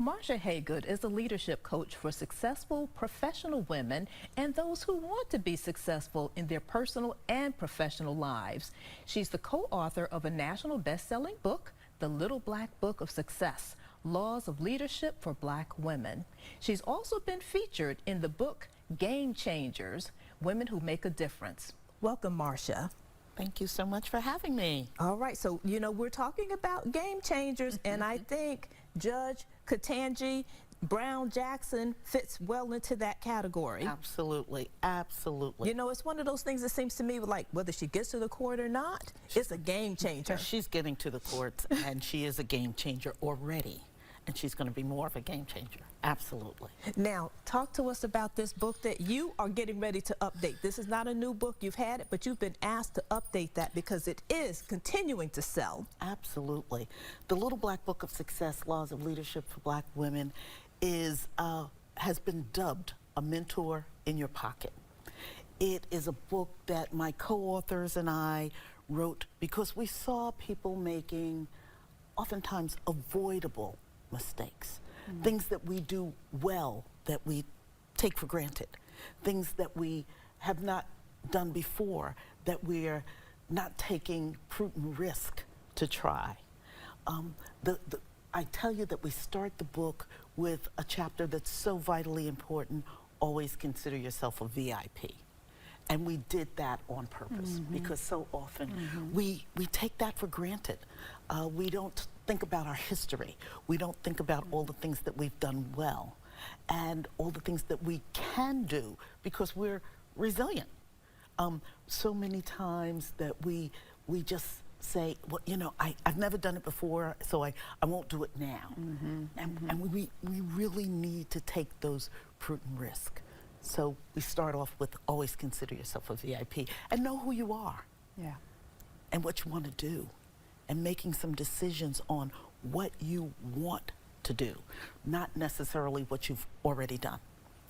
Marsha Haygood is a leadership coach for successful professional women and those who want to be successful in their personal and professional lives. She's the co-author of a national best-selling book, The Little Black Book of Success: Laws of Leadership for Black Women. She's also been featured in the book Game Changers: Women Who Make a Difference. Welcome, Marsha. Thank you so much for having me. All right, so we're talking about game changers, and I think Judge Ketanji Brown Jackson fits well into that category. Absolutely, absolutely. It's one of those things that seems to me like whether she gets to the court or not, it's a game changer. She's getting to the courts, and she is a game changer already, and she's going to be more of a game changer. Absolutely. Now, talk to us about this book that you are getting ready to update. This is not a new book. You've had it, but you've been asked to update that because it is continuing to sell. Absolutely. The Little Black Book of Success: Laws of Leadership for Black Women has been dubbed a mentor in your pocket. It is a book that my co-authors and I wrote because we saw people making oftentimes avoidable mistakes. Things that we do well that we take for granted, things that we have not done before that we're not taking prudent risk to try. I tell you that we start the book with a chapter that's so vitally important: always consider yourself a VIP. And we did that on purpose because so often we take that for granted. We don't think about our history. We don't think about all the things that we've done well and all the things that we can do because we're resilient. So many times that we just say, well, I've never done it before, so I won't do it now. And we really need to take those prudent risks. So we start off with always consider yourself a VIP and know who you are. Yeah. And what you want to do, and making some decisions on what you want to do, not necessarily what you've already done.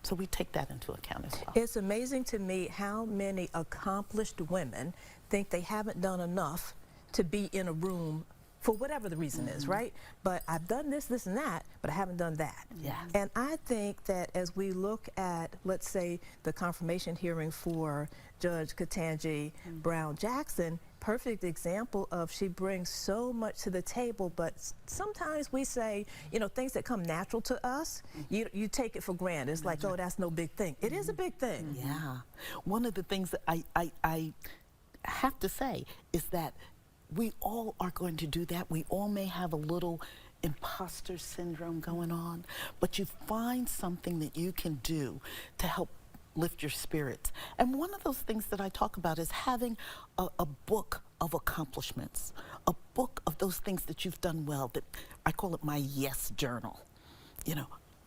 So we take that into account as well. It's amazing to me how many accomplished women think they haven't done enough to be in a room for whatever the reason is, right? But I've done this, this, and that, but I haven't done that. Yeah. And I think that as we look at, let's say, the confirmation hearing for Judge Ketanji Brown Jackson, perfect example of she brings so much to the table, but sometimes we say, things that come natural to us, you take it for granted. It's like, oh, that's no big thing. It is a big thing. Yeah. One of the things that I have to say is that we all are going to do that. We all may have a little imposter syndrome going on, but you find something that you can do to help lift your spirits. And one of those things that I talk about is having a book of accomplishments, a book of those things that you've done well, that I call it my yes journal.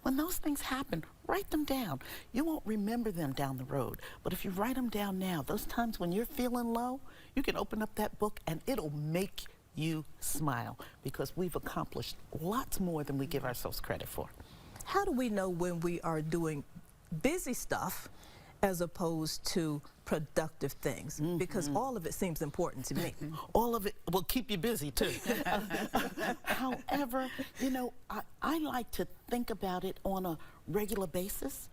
When those things happen, write them down. You won't remember them down the road, but if you write them down now, those times when you're feeling low, you can open up that book and it'll make you smile because we've accomplished lots more than we give ourselves credit for. How do we know when we are doing busy stuff as opposed to productive things? Because all of it seems important to me. All of it will keep you busy too. However, I like to think about it on a regular basis,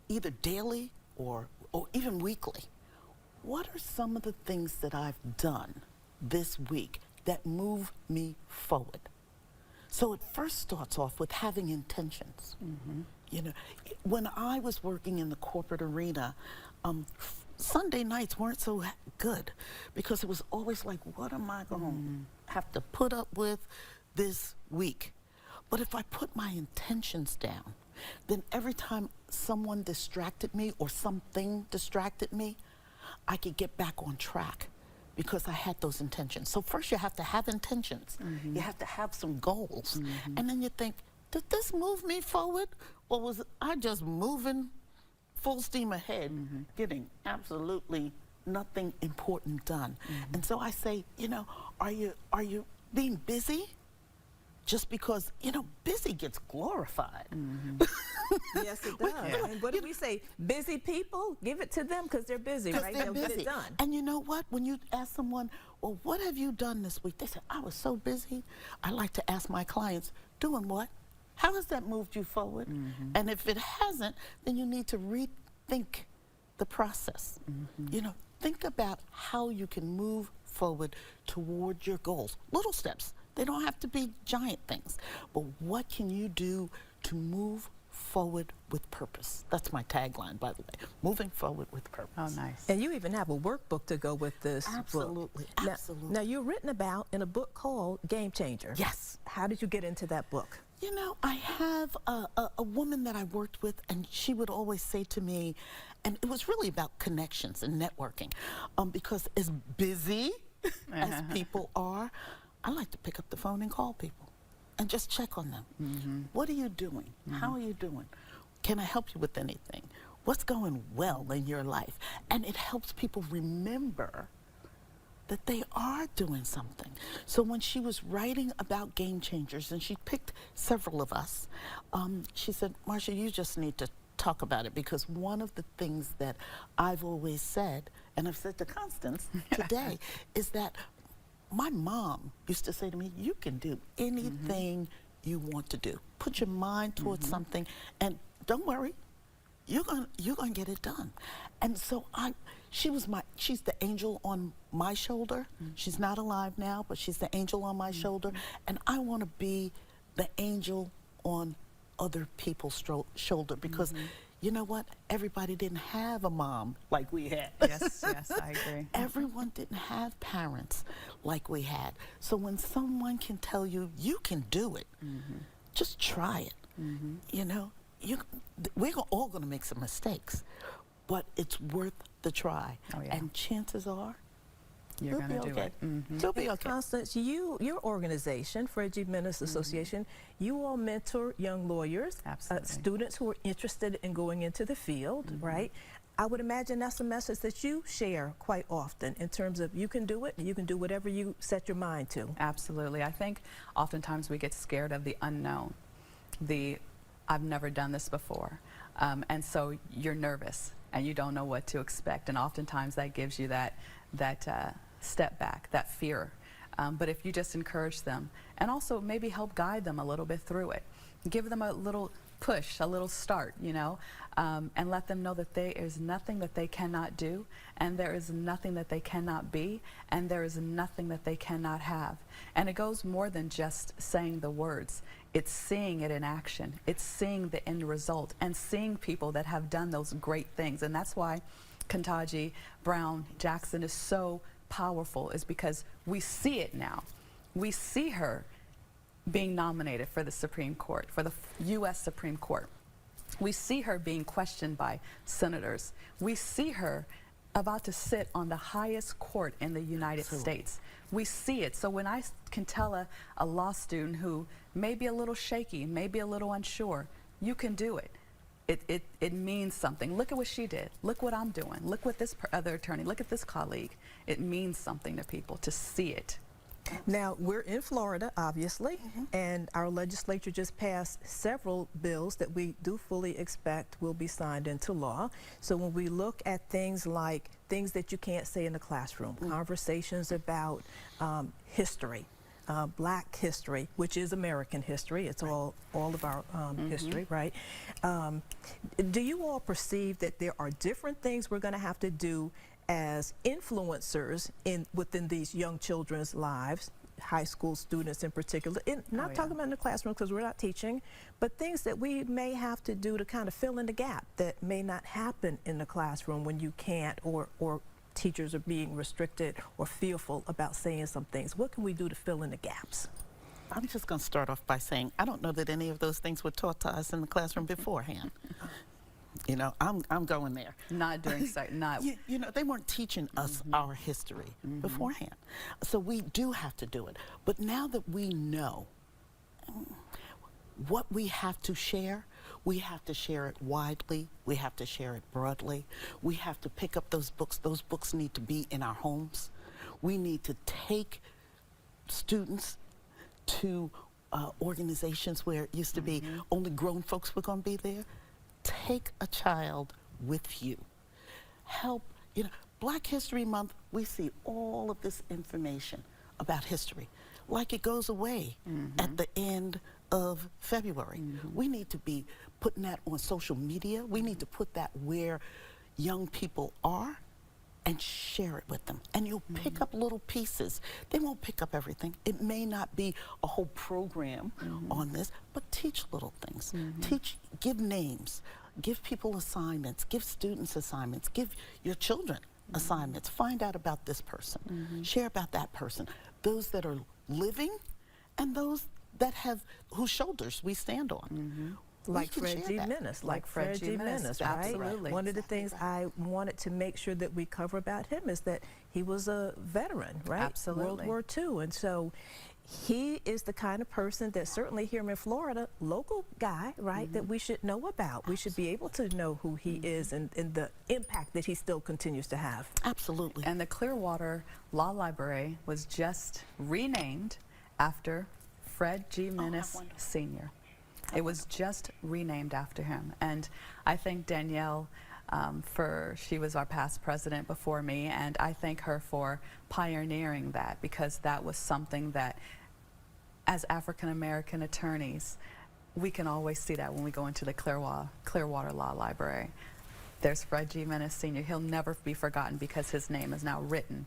either daily or even weekly. What are some of the things that I've done this week that move me forward? So it first starts off with having intentions. When I was working in the corporate arena, Sunday nights weren't so good because it was always like, what am I going to have to put up with this week? But if I put my intentions down, then every time someone distracted me or something distracted me, I could get back on track because I had those intentions. So first you have to have intentions. You have to have some goals. And then you think, did this move me forward, or was I just moving full steam ahead, getting absolutely nothing important done? And so I say, are you being busy? Just because, busy gets glorified. Yes, it does. And what do we say? Busy people, give it to them because they're busy, right? They're They'll busy. get it done. And you know what? When you ask someone, well, what have you done this week? They say, I was so busy. I like to ask my clients, doing what? How has that moved you forward? And if it hasn't, then you need to rethink the process. You know, think about how you can move forward toward your goals. Little steps. They don't have to be giant things. But what can you do to move forward with purpose? That's my tagline, by the way. Moving forward with purpose. Oh, nice. And you even have a workbook to go with this book. Absolutely, absolutely. Now, you're written about in a book called Game Changer. Yes. How did you get into that book? You know, I have a woman that I worked with, and she would always say to me, and it was really about connections and networking, because as busy as people are, I like to pick up the phone and call people and just check on them. What are you doing? How are you doing? Can I help you with anything? What's going well in your life? And it helps people remember that they are doing something. So when she was writing about Game Changers, and she picked several of us, she said, Marsha, you just need to talk about it, because one of the things that I've always said, and I've said to Constance today, is that my mom used to say to me, you can do anything you want to do. Put your mind towards something, and don't worry, you're gonna get it done. And so she's the angel on my shoulder. She's not alive now, but she's the angel on my shoulder, and I want to be the angel on other people's shoulder, because you know what? Everybody didn't have a mom like we had. Yes, yes, I agree. Everyone didn't have parents like we had. So when someone can tell you, you can do it, just try it. You know, we're all going to make some mistakes, but it's worth the try. Oh, yeah. And chances are, You're you'll going be to do okay. it. You'll be okay. Constance, your organization, Frederick Menace Association, you all mentor young lawyers, Absolutely. students who are interested in going into the field, right? I would imagine that's a message that you share quite often in terms of you can do it, you can do whatever you set your mind to. Absolutely. I think oftentimes we get scared of the unknown, I've never done this before. And so you're nervous and you don't know what to expect. And oftentimes that gives you that step back, that fear. But if you just encourage them and also maybe help guide them a little bit through it, give them a little push, a little start, you know, and let them know that there is nothing that they cannot do, and there is nothing that they cannot be, and there is nothing that they cannot have. And it goes more than just saying the words. It's seeing it in action. It's seeing the end result and seeing people that have done those great things. And that's why Ketanji Brown Jackson is so powerful, is because we see it now. We see her being nominated for the Supreme Court, for the U.S. Supreme Court. We see her being questioned by senators. We see her about to sit on the highest court in the United States. We see it. So when I can tell a law student who may be a little shaky, maybe a little unsure, you can do it. It means something. Look at what she did. Look what I'm doing. Look what this other attorney, look at this colleague. It means something to people to see it. Now, we're in Florida, obviously, and our legislature just passed several bills that we do fully expect will be signed into law. So when we look at things like things that you can't say in the classroom, conversations about history, Black history, which is American history, it's all of our history, right? Do you all perceive that there are different things we're going to have to do as influencers within these young children's lives, high school students in particular, not talking about in the classroom because we're not teaching, but things that we may have to do to kind of fill in the gap that may not happen in the classroom when you can't, or teachers are being restricted or fearful about saying some things. What can we do to fill in the gaps? I'm just going to start off by saying I don't know that any of those things were taught to us in the classroom beforehand. You know, I'm going there. Not doing so, not. You know, they weren't teaching us our history beforehand. So we do have to do it. But now that we know what we have to share it widely. We have to share it broadly. We have to pick up those books. Those books need to be in our homes. We need to take students to organizations where it used to be only grown folks were going to be there. Take a child with you. Help, you know, Black History Month, we see all of this information about history. like it goes away at the end of February. We need to be putting that on social media. We need to put that where young people are and share it with them. And you'll pick up little pieces. They won't pick up everything. It may not be a whole program on this, but teach little things. Give names, give people assignments, give students assignments, give your children assignments. Find out about this person, share about that person. Those that are living and those that have, whose shoulders we stand on. Like Fred G. Menace, like Fred G. Menace, right? Absolutely. One of the things I wanted to make sure that we cover about him is that he was a veteran, right? Absolutely. World War II, and so he is the kind of person that certainly here in Florida, local guy, right, that we should know about. We should be able to know who he is and the impact that he still continues to have. Absolutely. And the Clearwater Law Library was just renamed after Fred G. Menace Sr. It was just renamed after him. And I thank Danielle she was our past president before me, and I thank her for pioneering that, because that was something that, as African American attorneys, we can always see that when we go into the Clearwater Law Library. There's Fred G. Menace Sr. He'll never be forgotten because his name is now written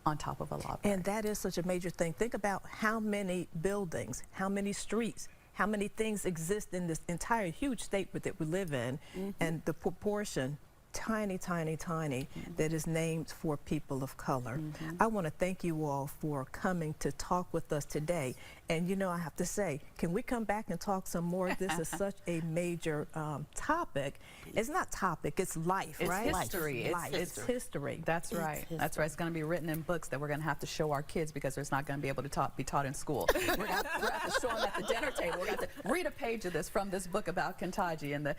on top of a library. And that is such a major thing. Think about how many buildings, how many streets, how many things exist in this entire huge state that we live in, and the proportion, tiny, tiny, tiny, that is named for people of color. I want to thank you all for coming to talk with us today. And you know, I have to say, can we come back and talk some more? This is such a major topic. It's not topic, it's life, It's right? history. It's life. It's history. That's right. That's right. It's going to be written in books that we're going to have to show our kids, because there's not going to be able to be taught in school. We're going to have to show them at the dinner table. We're going to have to read a page of this from this book about Kentucky and the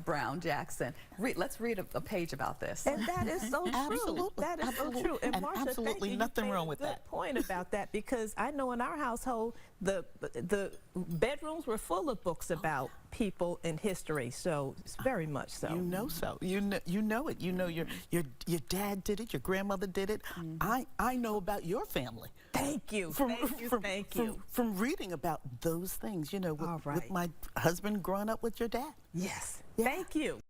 Brown Jackson. Let's read a page about this. And that is so true. Absolutely. That is so true. And Marsha, absolutely thank you. nothing You made wrong a with good that. point about that, because I know in our household the bedrooms were full of books about people in history. So it's very much so. You know so. You know it. You know your dad did it. Your grandmother did it. I know about your family. Thank you. Thank you. From reading about those things. You know, with my husband growing up with your dad. Yes. Yeah. Thank you.